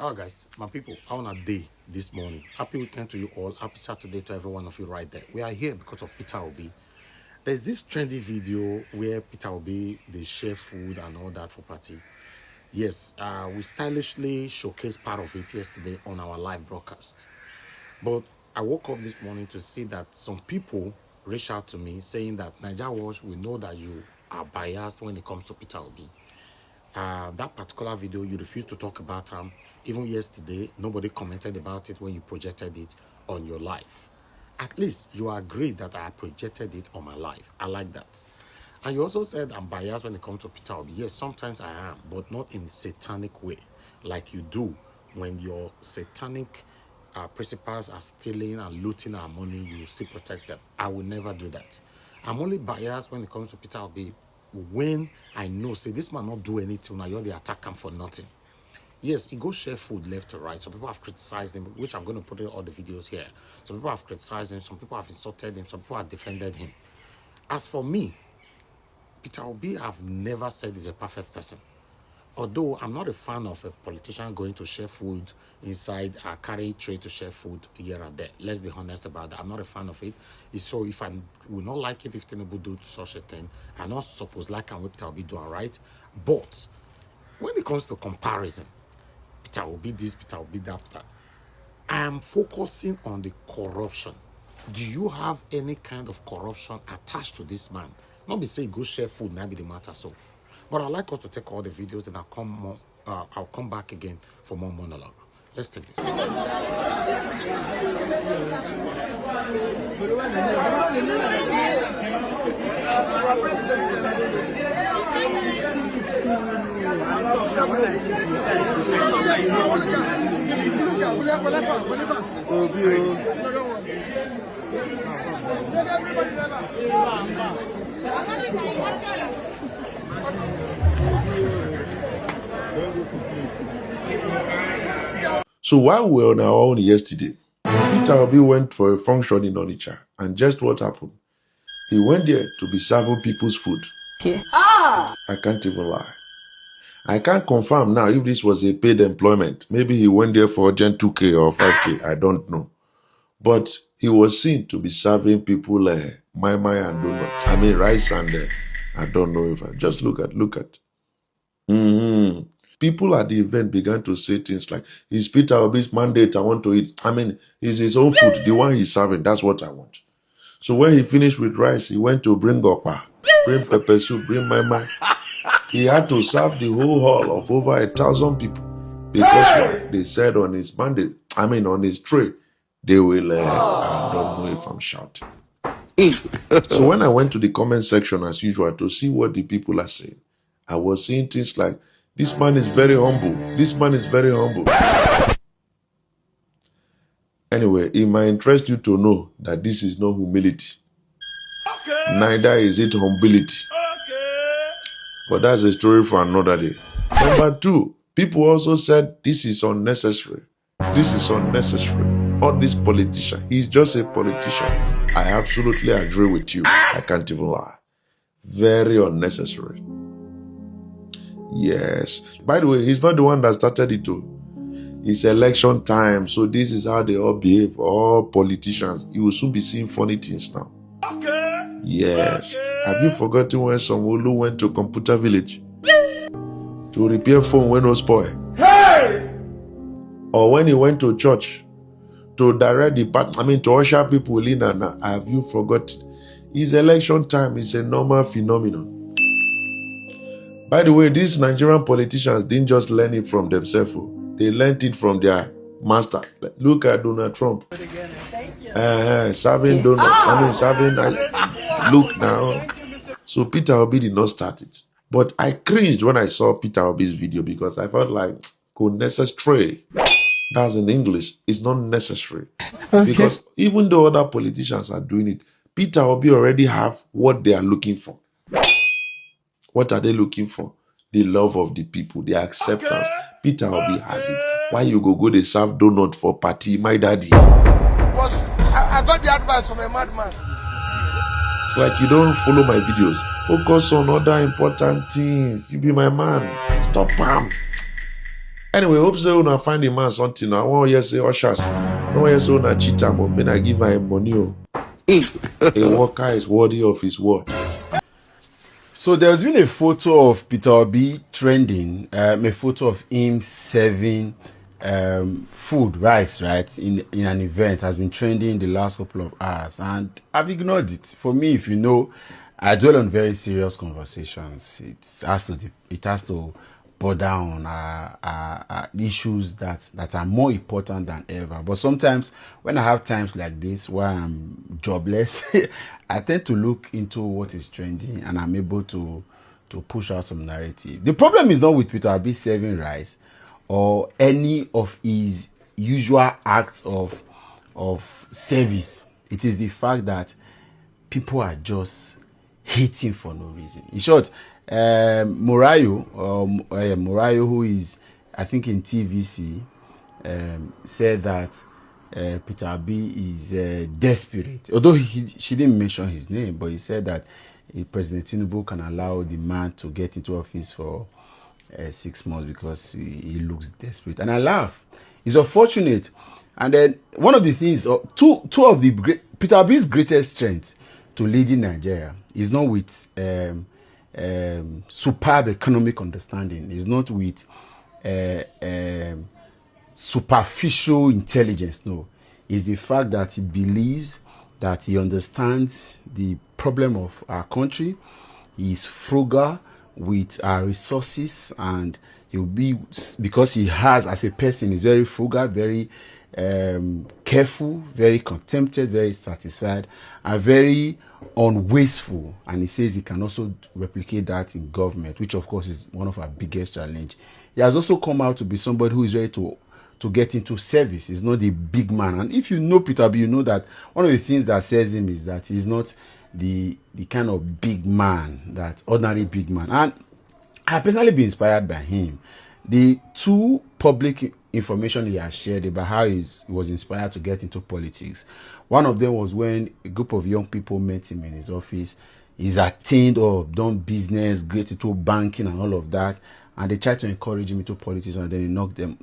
Alright guys, my people, how on a day this morning? Happy weekend to you all. Happy Saturday to every one of you right there. We are here because of Peter Obi. There's this trendy video where Peter Obi, they share food and all that for party. Yes, we stylishly showcased part of it yesterday on our live broadcast. But I woke up this morning to see that some people reached out to me saying that NAIJA, we know that you are biased when it comes to Peter Obi. That particular video, you refused to talk about him. Even yesterday, nobody commented about it when you projected it on your live. At least you agreed that I projected it on my live. I like that. And you also said I'm biased when it comes to Peter Obi. Yes, sometimes I am, but not in a satanic way, like you do when your satanic principals are stealing and looting our money. You still protect them. I will never do that. I'm only biased when it comes to Peter Obi when I know, say, this man not do anything, now you're the attack him for nothing. Yes, he goes share food left to right. Some people have criticized him, which I'm going to put in all the videos here. Some people have criticized him, some people have insulted him, some people have defended him. As for me, Peter Obi, I've never said he's a perfect person. Although I'm not a fan of a politician going to share food inside a carry tray to share food here and there. Let's be honest about that. I'm not a fan of it. So if I will not like it if Tinubu do such a thing, I'm not supposed like and what Peter Obi do, right? But when it comes to comparison, Peter Obi this, Peter Obi that, I am focusing on the corruption. Do you have any kind of corruption attached to this man? Not be say go share food, now be the matter so. But I'd like us to take all the videos and I'll come back again for more monologue. Let's take this. So while we were on our own yesterday, Peter Obi went for a function in Onitsha, and just what happened? He went there to be serving people's food. I can't even lie. I can't confirm now if this was a paid employment. Maybe he went there for urgent 2K or 5K, I don't know. But he was seen to be serving people mai and donut. I mean rice and I don't know if I just look at. People at the event began to say things like, it's Peter Obi's mandate, I want to eat. I mean, it's his own food, the one he's serving, that's what I want. So when he finished with rice, he went to bring okpa, bring pepper soup, bring mai. He had to serve the whole hall of over 1,000 people. Because why? They said on his mandate, on his tray, they will, I don't know if I'm shouting. So when I went to the comment section as usual to see what the people are saying, I was seeing things like, this man is very humble. This man is very humble. Anyway, it might interest you to know that this is not humility. Neither is it humility. But that's a story for another day. Number 2, people also said this is unnecessary. This is unnecessary. Not this politician. He's just a politician. I absolutely agree with you. I can't even lie. Very unnecessary. Yes. By the way, he's not the one that started it too. It's election time, so this is how they all behave. All politicians. You will soon be seeing funny things now. Yes. Have you forgotten when Sanwo-Olu went to Computer Village to repair phone when it was spoiled? Or when he went to church to direct the to usher people in and out? Have you forgotten? It's election time. It's a normal phenomenon. By the way, these Nigerian politicians didn't just learn it from themselves. They learned it from their master. Look at Donald Trump. Serving donuts. Look now. So Peter Obi did not start it. But I cringed when I saw Peter Obi's video because I felt like, necessary. That's in English. It's not necessary. Okay. Because even though other politicians are doing it, Peter Obi already have what they are looking for. What are they looking for? The love of the people, the acceptance. Peter Obi has it. Why you go they serve donut for party, my daddy? I got the advice from a madman. It's like you don't follow my videos. Focus on other important things. You be my man. Stop, Pam. Anyway, hope so una find the man something. I want to say ushers. I don't want to say una cheat am, but I give him money. A worker is worthy of his word. So there's been a photo of Peter Obi trending, a photo of him serving food, rice, right, in an event has been trending the last couple of hours, and I've ignored it. For me, if you know, I dwell on very serious conversations. It has to border on issues that are more important than ever. But sometimes when I have times like this where I'm jobless, I tend to look into what is trending and I'm able to push out some narrative. The problem is not with Peter Obi serving rice or any of his usual acts of service. It is the fact that people are just hating for no reason. In short, Morayo, who is, I think, in TVC, said that Peter Obi is desperate. Although she didn't mention his name, but he said that President Tinubu can allow the man to get into office for 6 months because he looks desperate. And I laugh. It's unfortunate. And then one of the things, two of the Peter Obi's greatest strengths to leading Nigeria is not with superb economic understanding. It's not with superficial intelligence. No, it's the fact that he believes that he understands the problem of our country. He is frugal with our resources, and he'll be, because he has, as a person, is very frugal, very careful, very contented, very satisfied, and very unwasteful. And he says he can also replicate that in government, which of course is one of our biggest challenge. He has also come out to be somebody who is ready to get into service. He's not a big man. And if you know Peter Obi, you know that one of the things that says him is that he's not the kind of big man, that ordinary big man. And I personally been inspired by him. The two public information he has shared about how he was inspired to get into politics. One of them was when a group of young people met him in his office. He's attained or done business, great into banking and all of that. And they tried to encourage him into politics, and then he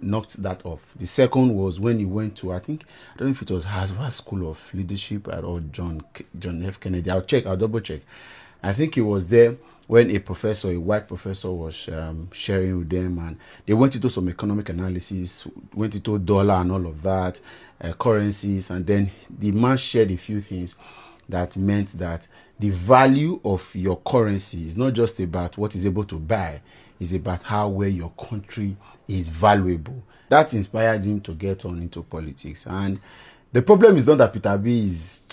knocked that off. The second was when he went to, I don't know if it was Harvard School of Leadership or John F. Kennedy. I'll double check. I think he was there when a white professor was sharing with them, and they went into some economic analysis, went into dollar and all of that, currencies, and then the man shared a few things that meant that the value of your currency is not just about what it's able to buy, it's about how well your country is valuable. That inspired him to get on into politics. And the problem is not that Peter Obi is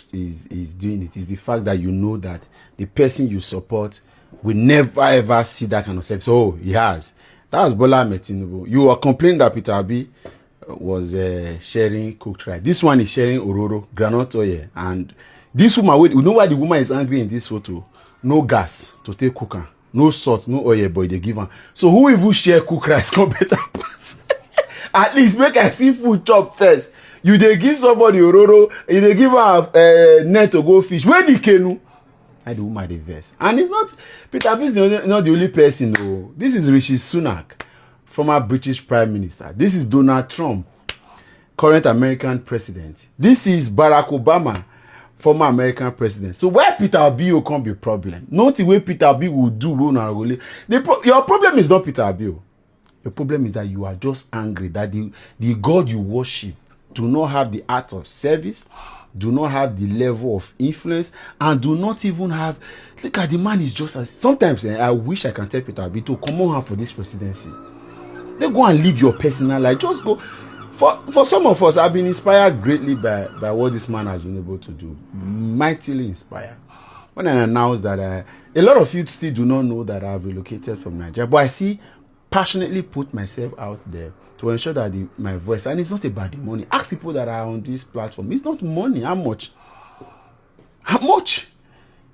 doing it. It's the fact that you know that the person you support will never ever see that kind of service. Oh, he has. That was Bola Ahmed Tinubu. You were complaining that Peter Obi was sharing cooked rice. This one is sharing ororo, groundnut oil. And this woman, you know why the woman is angry in this photo? No gas to take cook her. No salt, no oil, but they give her. So who even share cook rice come better pass? At least make I see food chop first. You they give somebody ororo, you they give her net to go fish. Where the canoe? I the woman the verse. And it's not, Peter Obi is not the only person. No. This is Rishi Sunak, former British Prime Minister. This is Donald Trump, current American president. This is Barack Obama, former American president. So where Peter Obi will come be problem? Not the way Peter Obi will do. Your problem is not Peter Obi. Your problem is that you are just angry that the God you worship do not have the art of service, do not have the level of influence, and do not even have, look at the man is just as, sometimes I wish I can tell Peter Obi to come on for this presidency. They go and live your personal life. Just go. For some of us, I've been inspired greatly by what this man has been able to do. Mightily inspired. When I announced that a lot of you still do not know that I've relocated from Nigeria, but I passionately put myself out there to ensure that my voice, and it's not about the money. Ask people that are on this platform. It's not money. How much? How much?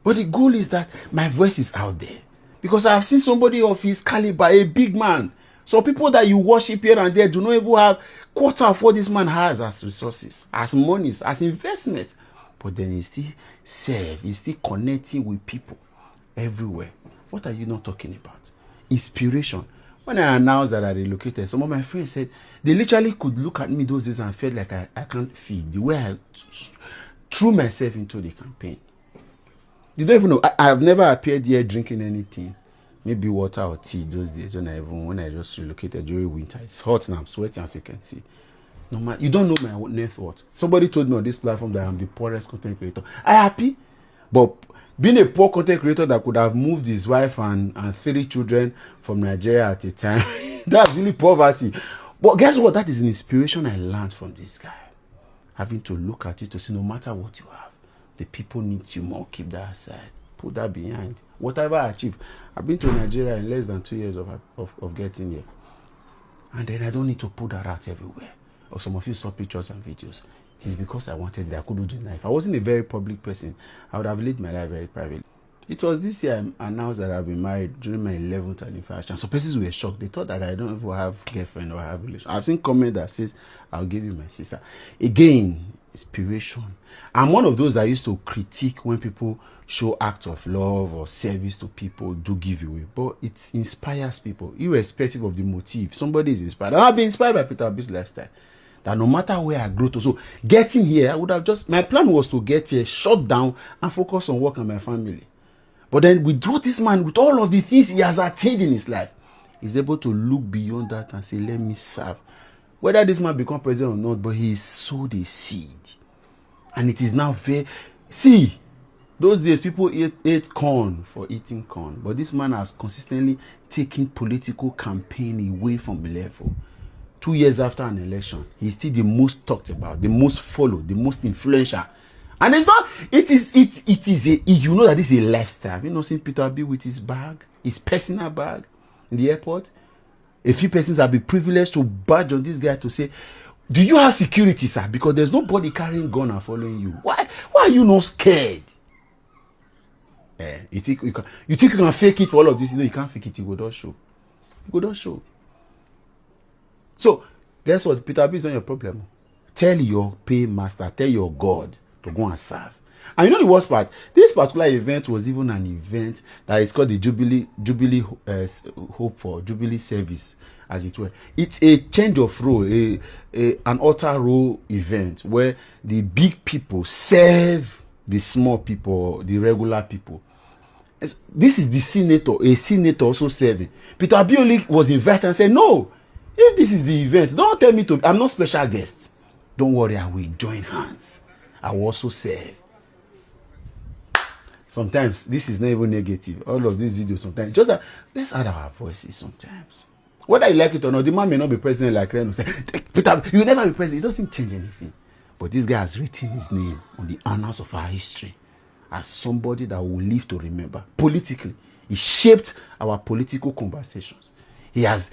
But the goal is that my voice is out there. Because I've seen somebody of his caliber, a big man. So people that you worship here and there do not even have quarter of what this man has as resources, as monies, as investment. But then he still serve, he's still connecting with people everywhere. What are you not talking about? Inspiration. When I announced that I relocated, some of my friends said they literally could look at me those days and felt like I can't feed. The way I threw myself into the campaign. You don't even know. I have never appeared here drinking anything. Maybe water or tea those days when I just relocated during winter. It's hot now, I'm sweating as you can see. No man, you don't know my net worth. Somebody told me on this platform that I'm the poorest content creator. I'm happy, but being a poor content creator that could have moved his wife and 3 children from Nigeria at a time, that's really poverty. But guess what? That is an inspiration I learned from this guy. Having to look at it to see no matter what you have, the people need you more. Keep that aside. Put that behind. Whatever I achieve. I've been to Nigeria in less than 2 years of getting here. And then I don't need to put that out everywhere. Or some of you saw pictures and videos. It is because I wanted that I couldn't do that. If I wasn't a very public person, I would have lived my life very privately. It was this year I announced that I've been married during my 11th anniversary. So persons were shocked. They thought that I don't even have a girlfriend or have a relationship. I've seen comment that says, I'll give you my sister. Again, inspiration. I'm one of those that used to critique when people show acts of love or service to people, do giveaway. But it inspires people, irrespective of the motive. Somebody is inspired. And I've been inspired by Peter Obi's lifestyle. That no matter where I grow to, so getting here, I would have just, my plan was to get here, shut down, and focus on work and my family. But then with what this man, with all of the things he has attained in his life, he's able to look beyond that and say, let me serve. Whether this man become president or not, but he sowed a seed. And it is now very, see, those days people ate corn for eating corn. But this man has consistently taken political campaign away from the level. 2 years after an election, he's still the most talked about, the most followed, the most influential. And it's not, it is a, you know that this is a lifestyle. Have you not seen Peter Obi with his bag, his personal bag in the airport? A few persons have been privileged to badge on this guy to say, do you have security, sir? Because there's nobody carrying gun and following you. Why are you not scared? You think you can fake it for all of this? You know you can't fake it. You go don't show. You go don't show. So, guess what? Peter Obi is not your problem. Tell your paymaster, tell your God to go and serve. And you know the worst part? This particular event was even an event that is called the Jubilee Hope for Jubilee Service, as it were. It's a change of role, an altar role event where the big people serve the small people, the regular people. This is the senator, a senator also serving. Peter Obi only was invited and said, no. If this is the event, don't tell me to, I'm not special guest. Don't worry, I will join hands. I will also serve. Sometimes, this is not even negative. All of these videos sometimes, just that, let's add our voices sometimes. Whether you like it or not, the man may not be president like Reno say, Peter, you will never be president. It doesn't change anything. But this guy has written his name on the annals of our history as somebody that will live to remember. Politically, he shaped our political conversations. He has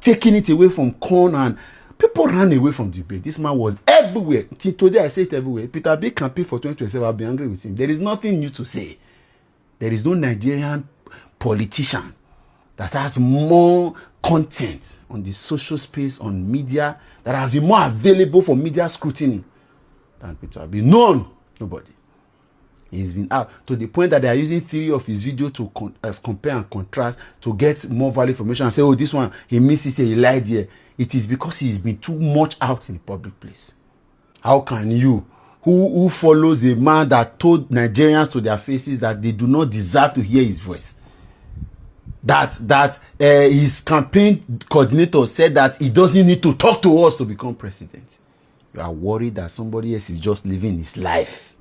taken it away from corn, and people ran away from debate. This man was everywhere. Till today, I say it everywhere. Peter Obi campaign for 2027. I'll be angry with him. There is nothing new to say. There is no Nigerian politician that has more content on the social space, on media, that has been more available for media scrutiny than Peter Obi. None. Nobody. He's been out to the point that they are using 3 of his videos to compare and contrast to get more value information and say, oh, this one, he missed it here, he lied here. It is because he's been too much out in the public place. How can you, who follows a man that told Nigerians to their faces that they do not deserve to hear his voice, that his campaign coordinator said that he doesn't need to talk to us to become president? You are worried that somebody else is just living his life.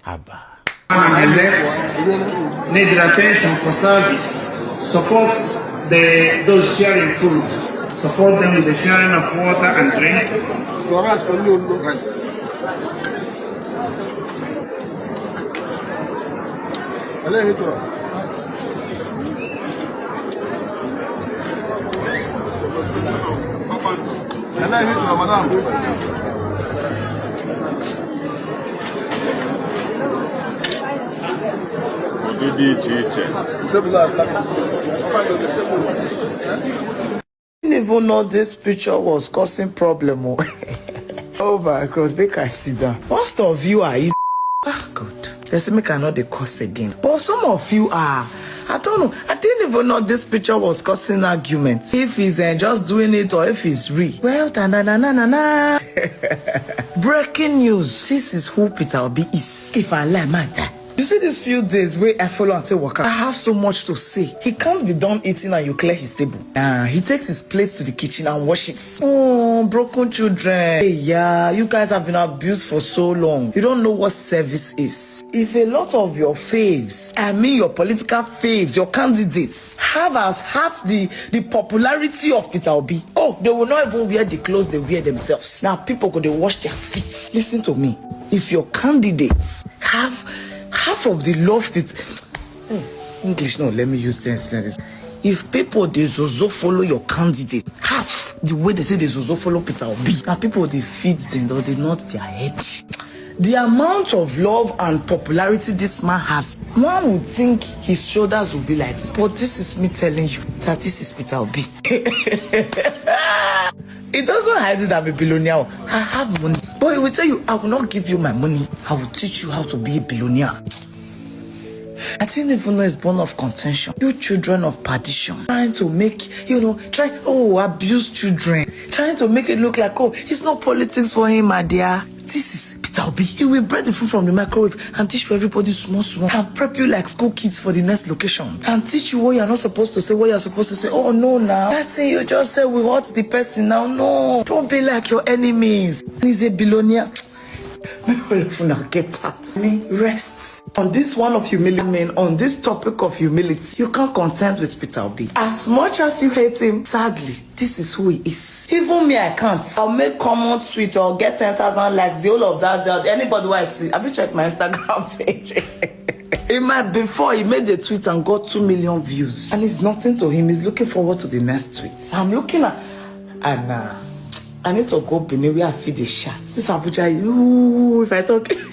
Abba. And left need their attention for service. Support those sharing food. Support them with the sharing of water and drinks. I didn't even know this picture was causing problem. Oh my God, make I sit down. Most of you are God. They say make I not the curse again. But some of you are I don't know. I didn't even know this picture was causing arguments. If he's just doing it or if he's real. Well, na. Breaking news. This is who Peter Obi is. If I lie, matter. You see these few days where I follow and say waka, I have so much to say. He can't be done eating and you clear his table. He takes his plates to the kitchen and wash it. Oh, broken children. Hey, yeah, you guys have been abused for so long. You don't know what service is. If a lot of your faves, I mean your political faves, your candidates, have as half the popularity of Peter Obi, oh, they will not even wear the clothes they wear themselves. Now people go, they wash their feet. Listen to me. If your candidates have half of the love English, no, let me use to explain this. If people they zozo follow your candidate, half the way they say they zozo follow Peter Obi, and people they feed them or they nod their head. The amount of love and popularity this man has, one would think his shoulders will be like, but this is me telling you that this is Peter Obi. It doesn't hide it, I'm a billionaire. I have money. But he will tell you, I will not give you my money. I will teach you how to be a billionaire. I didn't even know it's born of contention. You children of perdition. Trying to make, abuse children. Trying to make it look like, it's not politics for him, my dear. This is Peter Obi. He will break the food from the microwave and teach for everybody small and prep you like school kids for the next location and teach you what you're not supposed to say, what you're supposed to say. Oh no, now that thing you just said will hurt the person now. No, don't be like your enemies. He's a billionaire. Get out. Rest. On this one of humility, on this topic of humility, you can't contend with Peter Obi. As much as you hate him, sadly, this is who he is. Even me, I can't. I'll make comment tweet or get 10,000 likes, the whole of that. Anybody who I see, have you checked my Instagram page? Before he made a tweet and got 2 million views. And it's nothing to him. He's looking forward to the next tweet. I'm looking at, and I need to go Benin where I feed the shot. This Abuja,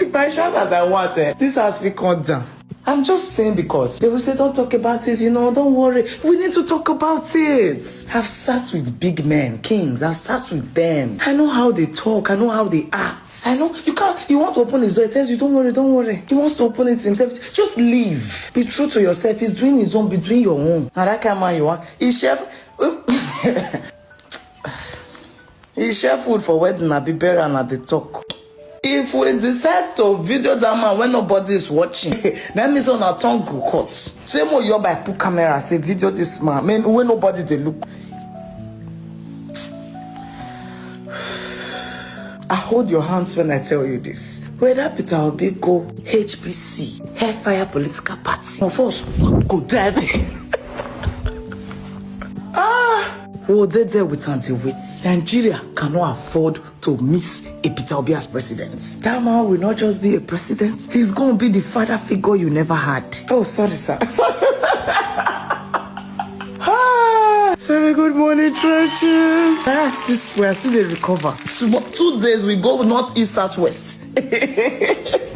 if I shout as I want, this has become down. I'm just saying because they will say, don't talk about it, don't worry. We need to talk about it. I've sat with big men, kings. I've sat with them. I know how they talk. I know how they act. I know you want to open his door. He tells you, don't worry. He wants to open it himself. Just leave. Be true to yourself. He's doing his own, be doing your own. Now that kind of man you want. He's chef. He share food for wedding and be buried and at the talk. If we decide to video that man when nobody is watching, that means on our tongue go cut. Same way you by put camera say video this man. Man, when nobody they look. I hold your hands when I tell you this. Whether Peter Obi go HPC, Hellfire Political Party, of us go driving. Well, they're there with anti-wits. Nigeria cannot afford to miss a Peter Obi as president. That man will not just be a president. He's going to be the father figure you never had. Oh, sorry, sir. Sorry, good morning, trenches. That's this way. I still didn't recover. 2 days we go north, east, south, west.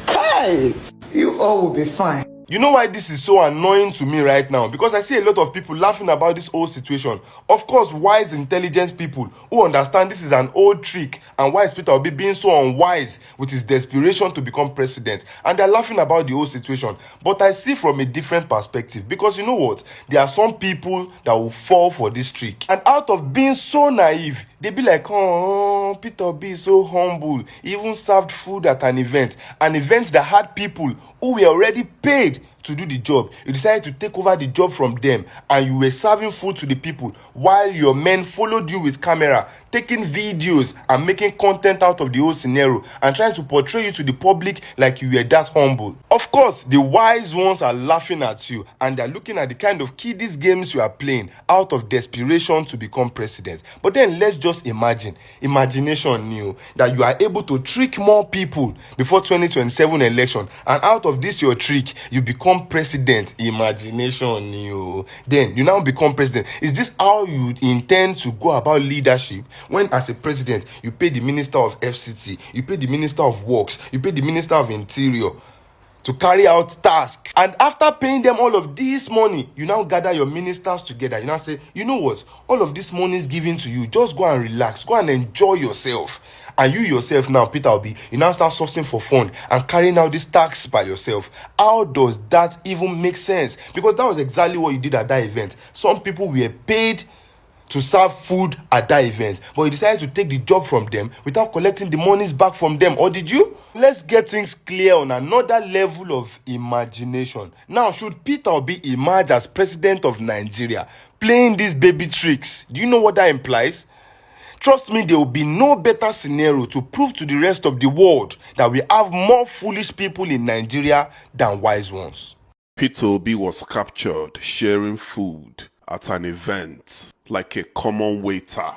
Hey, you all will be fine. You know why this is so annoying to me right now? Because I see a lot of people laughing about this whole situation. Of course, wise, intelligent people who understand this is an old trick and why is Peter Obi being so unwise with his desperation to become president. And they're laughing about the whole situation. But I see from a different perspective. Because you know what? There are some people that will fall for this trick. And out of being so naive, they be like, oh, Peter Obi is so humble. He even served food at an event that had people who were already paid to do the job. You decided to take over the job from them and you were serving food to the people while your men followed you with camera, taking videos and making content out of the whole scenario and trying to portray you to the public like you were that humble. Of course, the wise ones are laughing at you and they're looking at the kind of kiddies games you are playing out of desperation to become president. But then let's just imagination knew that you are able to trick more people before 2027 election, and out of this your trick, you become president. Imagination knew. Then you now become president. Is this how you intend to go about leadership? When as a president, you pay the minister of FCT, you pay the minister of works, you pay the minister of interior to carry out tasks. And after paying them all of this money, you now gather your ministers together. You now say, you know what? All of this money is given to you. Just go and relax. Go and enjoy yourself. And you yourself now, Peter Obi, you now start sourcing for fund and carrying out this tax by yourself. How does that even make sense? Because that was exactly what you did at that event. Some people were paid to serve food at that event, but you decided to take the job from them without collecting the monies back from them, or did you? Let's get things clear on another level of imagination. Now, should Peter Obi emerge as president of Nigeria playing these baby tricks? Do you know what that implies? Trust me, there will be no better scenario to prove to the rest of the world that we have more foolish people in Nigeria than wise ones. Peter Obi was captured sharing food at an event like a common waiter.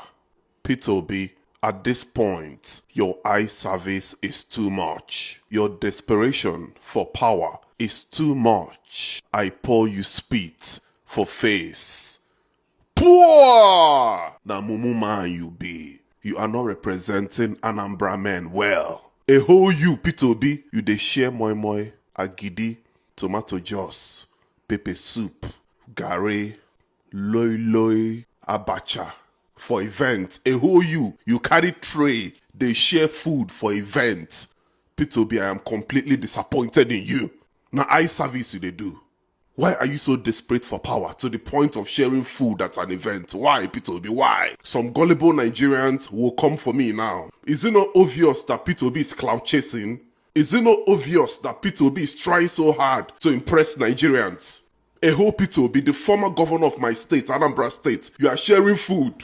Peter Obi, at this point, your eye service is too much. Your desperation for power is too much. I pour you spit for face. Poor! Na mumu man you be. You are not representing Anambra men well. A whole you, Peter Obi, you dey share moi moi, agidi, tomato juice, pepper soup, gare, loi loi, abacha for events. A whole you carry tray, they share food for events. Peter Obi, I am completely disappointed in you. Now eye service you they do. Why are you so desperate for power to the point of sharing food at an event? Why, Peter Obi? Why? Some gullible Nigerians will come for me now. Is it not obvious that Peter Obi is clout chasing? Is it not obvious that Peter Obi is trying so hard to impress Nigerians? Eho Peter Obi, the former governor of my state, Anambra State, you are sharing food.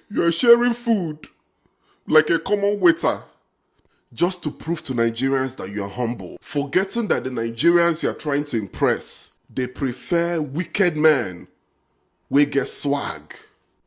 You are sharing food like a common waiter just to prove to Nigerians that you are humble, forgetting that the Nigerians you are trying to impress, they prefer wicked men wey get swag.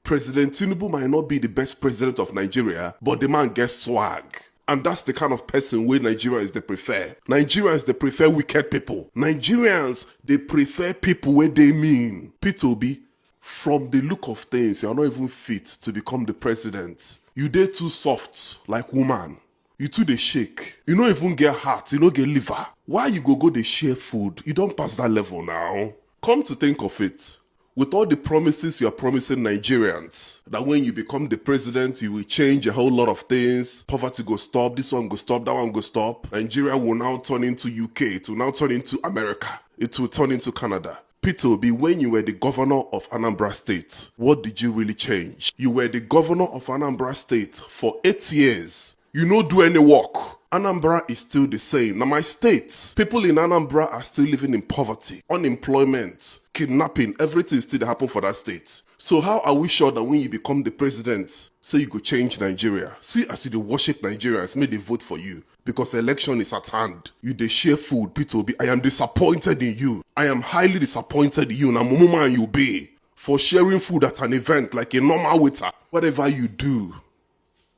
President Tinubu might not be the best president of Nigeria, but the man gets swag. And that's the kind of person wey Nigerians they prefer. Nigerians, they prefer wicked people. Nigerians, they prefer people wey they mean. Peter Obi, from the look of things, you are not even fit to become the president. You dey too soft like woman. You too dey shake. You don't even get heart, you don't get liver. Why you go dey share food? You don't pass that level now. Come to think of it, with all the promises you are promising Nigerians, that when you become the president, you will change a whole lot of things. Poverty go stop, this one go stop, that one go stop. Nigeria will now turn into UK, it will now turn into America, it will turn into Canada. Peter Obi, when you were the governor of Anambra State, what did you really change? You were the governor of Anambra State for 8 years. You no do any work. Anambra is still the same. Now my state, people in Anambra are still living in poverty, unemployment, kidnapping, everything still happen for that state. So how are we sure that when you become the president, say you go change Nigeria? See, as you dey worship Nigerians, may they vote for you. Because election is at hand. You dey share food, Peter Obi. I am disappointed in you. I am highly disappointed in you. Na mumu man you be. For sharing food at an event like a normal waiter. Whatever you do,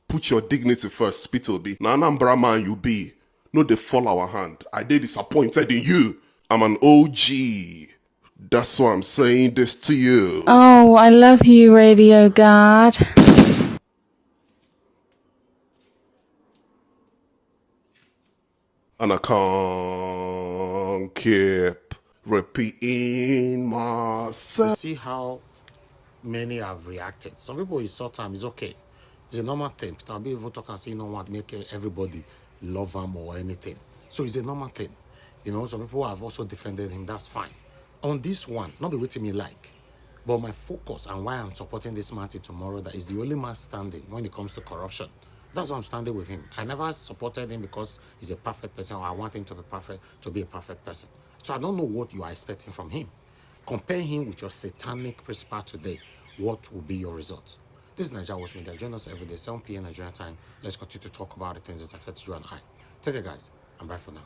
put your dignity first, Peter Obi. Na Anambra man you be. No dey fall our hand. I dey disappointed in you. I'm an OG. That's why I'm saying this to you. Oh, I love you, Radio God. And I can't keep repeating myself. You see how many have reacted. Some people, it's short time, it's okay. It's a normal thing. Peter Obi even talk and say, you know what, make everybody love him or anything. So it's a normal thing. You know, some people have also defended him, that's fine. On this one, not be waiting me like, but my focus and why I'm supporting this man till tomorrow, that is the only man standing when it comes to corruption. That's why I'm standing with him. I never supported him because he's a perfect person or I want him to be perfect, to be a perfect person. So I don't know what you are expecting from him. Compare him with your satanic principal today. What will be your results? This is NAIJA Watch Media. Join us every day, 7 p.m. Nigerian time. Let's continue to talk about the things that affect you and I. Take care, guys, and bye for now.